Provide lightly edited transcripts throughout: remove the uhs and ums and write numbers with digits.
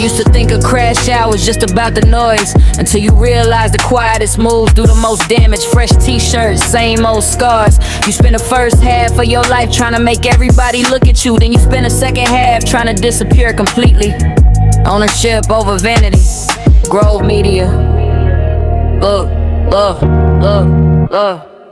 Used to think a crash out was just about the noise, until you realize the quietest moves do the most damage. Fresh t-shirts, same old scars. You spend the first half of your life trying to make everybody look at you, then you spend the second half trying to disappear completely. Ownership over vanity. Grove Media. Look.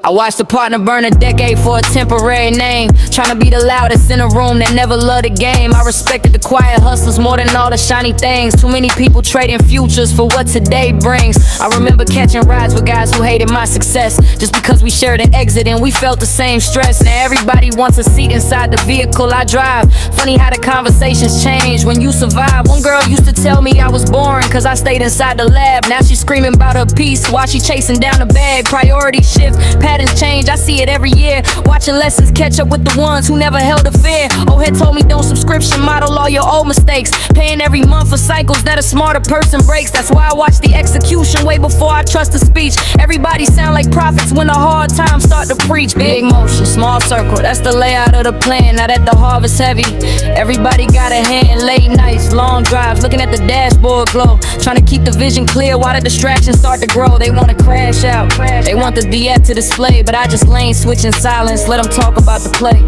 I watched a partner burn a decade for a temporary name, trying to be the loudest in a room that never loved the game. I respected the quiet hustlers more than all the shiny things. Too many people trading futures for what today brings. I remember catching rides with guys who hated my success, just because we shared an exit and we felt the same stress. Now everybody wants a seat inside the vehicle I drive. Funny how the conversations change when you survive. One girl used to tell me I was boring cause I stayed inside the lab. Now she's screaming about her peace while she chasing down the bag. Priority shift, patterns change, I see it every year. Watching lessons catch up with the ones who never held a fear. Old head told me don't subscription model all your old mistakes, paying every month for cycles that a smarter person breaks. That's why I watch the execution way before I trust the speech. Everybody sound like prophets when the hard times start to preach. Big motion, small circle, that's the layout of the plan. Now that the harvest heavy, everybody got a hand. Late nights, long drives, looking at the dashboard glow, trying to keep the vision clear while the distractions start to grow. They wanna crash out, they want the DF to display, but I just lane switch in silence, let them talk about the play.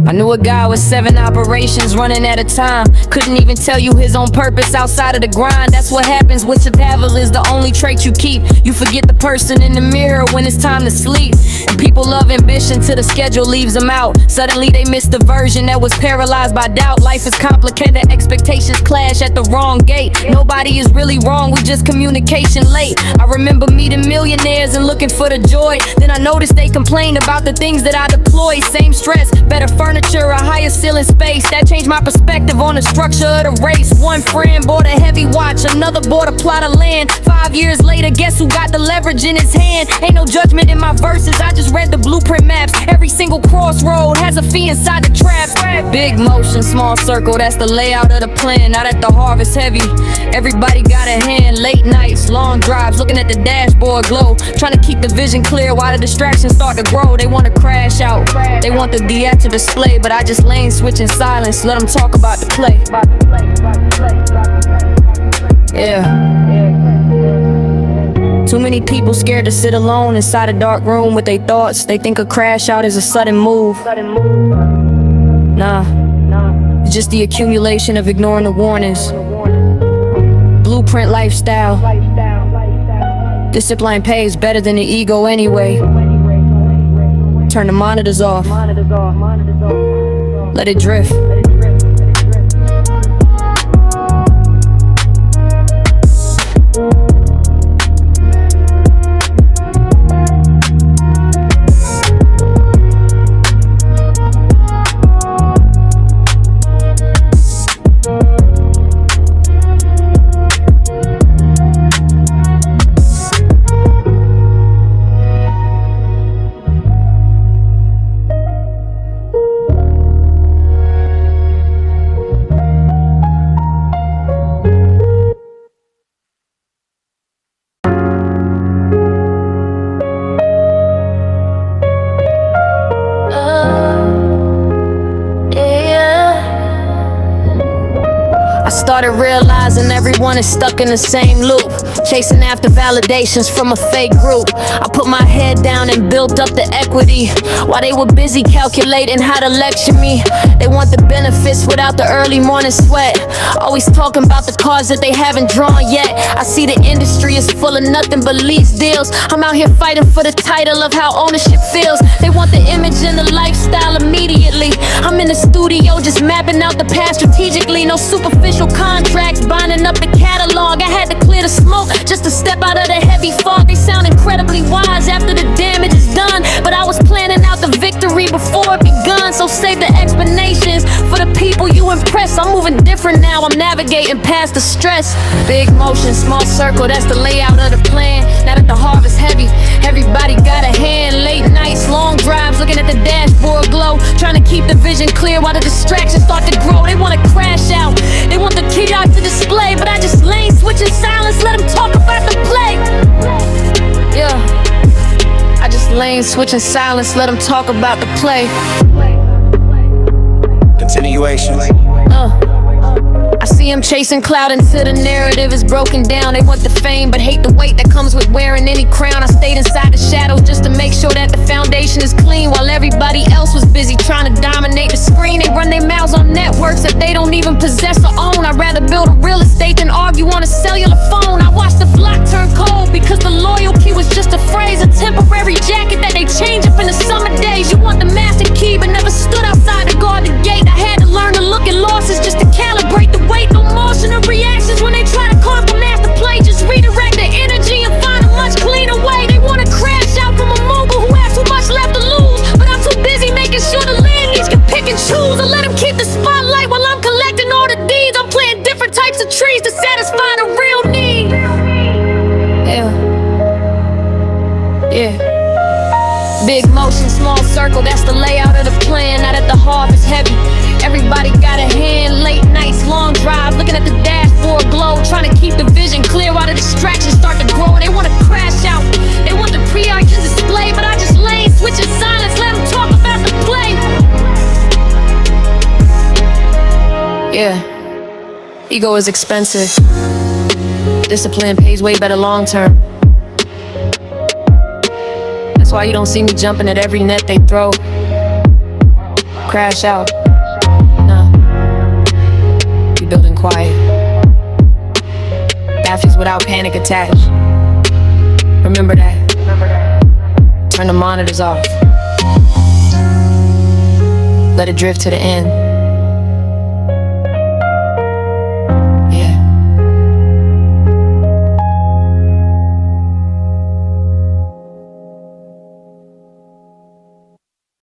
I knew a guy with 7 operations running at a time. Couldn't even tell you his own purpose outside of the grind. That's what happens when survival is the only trait you keep. You forget the person in the mirror when it's time to sleep. And people love ambition till the schedule leaves them out. Suddenly they miss the version that was paralyzed by doubt. Life is complicated, expectations clash at the wrong gate. Nobody is really wrong, we just communication late. I remember meeting millionaires and looking for the joy. Then I noticed they complained about the things that I deploy. Same stress, better furniture, a higher ceiling space. That changed my perspective on the structure of the race. One friend bought a heavy watch, another bought a plot of land. 5 years later, guess who got the leverage in his hand? Ain't no judgment in my verses, I just read the blueprint maps. Every single crossroad has a fee inside the trap. Big motion, small circle, that's the layout of the plan. Now that the harvest heavy, everybody got a hand. Late nights, long drives, looking at the dashboard glow, trying to keep the vision clear while the distractions start to grow. They wanna crash out, they want the DF to display, but I just lane switch in silence, let them talk about the play. Yeah. Too many people scared to sit alone inside a dark room with their thoughts. They think a crash out is a sudden move. Nah, it's just the accumulation of ignoring the warnings. Blueprint lifestyle. Discipline pays better than the ego anyway. Turn the monitors off. Let it drift. Started realizing everyone is stuck in the same loop, chasing after validations from a fake group. I put my head down and built up the equity while they were busy calculating how to lecture me. They want the benefits without the early morning sweat, always talking about the cards that they haven't drawn yet. I see the industry is full of nothing but lease deals. I'm out here fighting for the title of how ownership feels. They want the image and the lifestyle immediately. I'm in the studio just mapping out the path strategically. No superficial contracts, binding up the catalog. I had to clear the smoke just to step out of the heavy fog. They sound incredibly wise after the damage is done, but I was planning out the victory before it begun. So save the explanations for the people you impress. I'm moving different now, I'm navigating past the stress. Big motion, small circle, that's the layout of the plan. Now that the harvest heavy, everybody got a hand. Late nights, long drives, looking at the dashboard glow, trying to keep the vision clear while the distractions start to grow. They wanna crash out, they want the kiosk to display, but I just lane switch in silence, let them talk about the play. Yeah, I just lane switch in silence, let them talk about the play. continuation. I see them chasing clout until the narrative is broken down. They want the fame, but hate the weight that comes with wearing any crown. I stayed inside the shadows just to make sure that the foundation is clean, while everybody else was busy trying to dominate the screen. They run their mouths on networks that they don't even possess or own. I'd rather build a real estate than argue on a cellular phone. I watched the block turn cold because the loyalty was just a phrase, a temporary jacket that they change up in the summer days. You want the master key but never stood outside to guard the gate. I had to learn to look at losses just to calibrate the weight. No motion or reactions when they try to carve the master play. Just redirect the energy and find a much cleaner way. They wanna crash out from a mogul who has too much left to lose, but I'm too busy making sure the lineage can pick and choose. I let them keep the spotlight while I'm collecting all the deeds. I'm planting different types of trees to satisfy the real need. Yeah. Big motion, small circle, that's the layout of the plan. Now that the harvest heavy, everybody got a hand. Late nights, long drives, looking at the dashboard glow, trying to keep the vision clear while the distractions start to grow. They wanna crash out, they want the pre-art display, but I just lay, switching silence, let them talk about the play. Yeah, ego is expensive. Discipline pays way better long term. That's why you don't see me jumping at every net they throw. Crash out. Nah. We building quiet. Batteries without panic attached. Remember that. Turn the monitors off. Let it drift to the end.